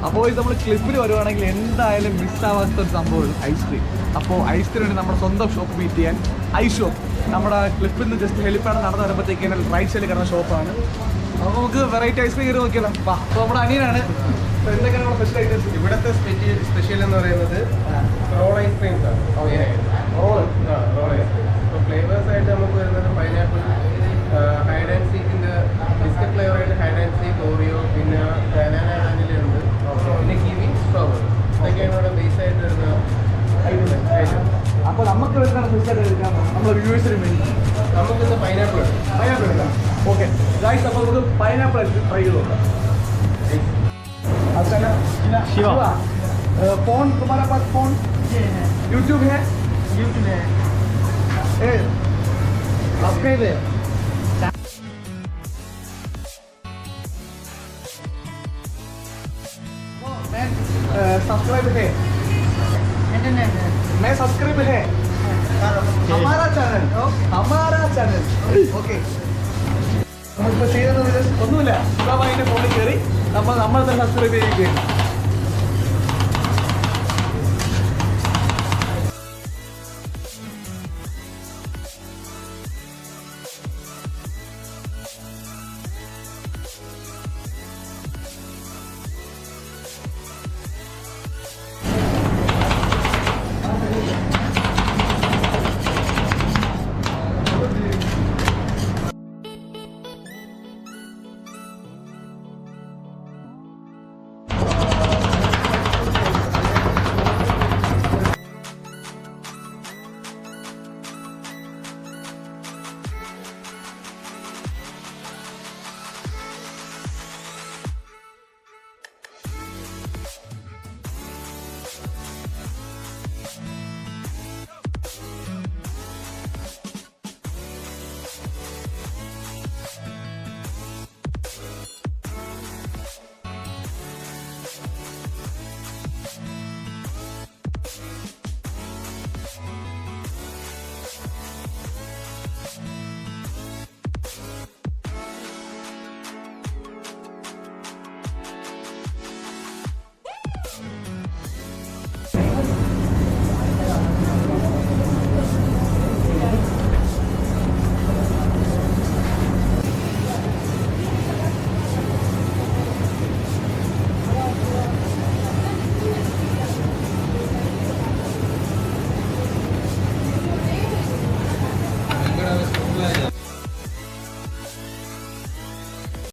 അപ്പോൾ ഇത് നമ്മൾ ക്ലിപ്പിൽ വരുവാണെങ്കിൽ എന്തായാലും മിസ്സാവാത്ത ഒരു സംഭവമാണ് ഐസ്ക്രീം. അപ്പോൾ ഐസ്ക്രീമിന് നമ്മുടെ സ്വന്തം ഷോപ്പ് മീറ്റ് ചെയ്യാൻ ഐഷോപ്പ് നമ്മുടെ ക്ലിപ്പിൽ നിന്ന് ജസ്റ്റ് ഹെലിപ്പാഡ് നടന്നു വരുമ്പോഴത്തേക്ക് റൈറ്റ് സൈഡിൽ കിടന്ന ഷോപ്പാണ്. അപ്പോൾ നമുക്ക് വെറൈറ്റി ഐസ്ക്രീം കയറി നോക്കിയാലോ. അപ്പോൾ നമ്മുടെ അനിയനാണ്. എന്തൊക്കെയാണ് നമ്മുടെ സ്പെഷ്യൽ ഐറ്റംസ്? ഇവിടുത്തെ സ്പെഷ്യൽ എന്ന് പറയുന്നത് റോൾ ഐസ്ക്രീംസ് ആണ്. Roll ice cream. അപ്പോൾ ഫ്ലേവേഴ്സ് ആയിട്ട് നമുക്ക് വരുന്നത് പൈനാപ്പിൾ, ഹൈഡ് ആൻഡ് സീക്കിൻ്റെ ബിസ്ക്കറ്റ് ഫ്ലേവറായിട്ട് ഹൈഡ് ആൻഡ് സീക്ക്, ഓറിയോ, പിന്നെ ബനാന വാനിലയുണ്ട്, പിന്നെ കിവി, സ്ട്രോബെറി. ഇതൊക്കെയാണ് ഇവിടെ ബേസ് ആയിട്ട് വരുന്ന ഐറ്റം. അപ്പോൾ നമുക്ക് വരുന്ന സ്പെഷ്യൽ എടുക്കാം നമ്മുടെ വ്യൂവേഴ്സിന് വേണ്ടി. നമുക്കിന്ന് പൈനാപ്പിൾ എടുക്കാം. ഓക്കെ ഗൈസ്, അപ്പോൾ നമുക്ക് പൈനാപ്പിൾ ഐസ്ക്രീം ട്രൈ ചെയ്ത് നോക്കാം. शिवा फोन तुम्हारे पास फोन यूट्यूब है? यूट्यूब है। आप कहीं दे मैं सब्सक्राइब है, मैं सब्सक्राइब है हमारा चैनल ओके. നമ്മളിപ്പോൾ ചെയ്യുന്നത് ഒന്നുമില്ല. സുഖമായിട്ട് ഫോണിൽ കയറി നമ്മൾ തന്നെ സബ്സ്ക്രൈബ് ചെയ്യുകയാണ്.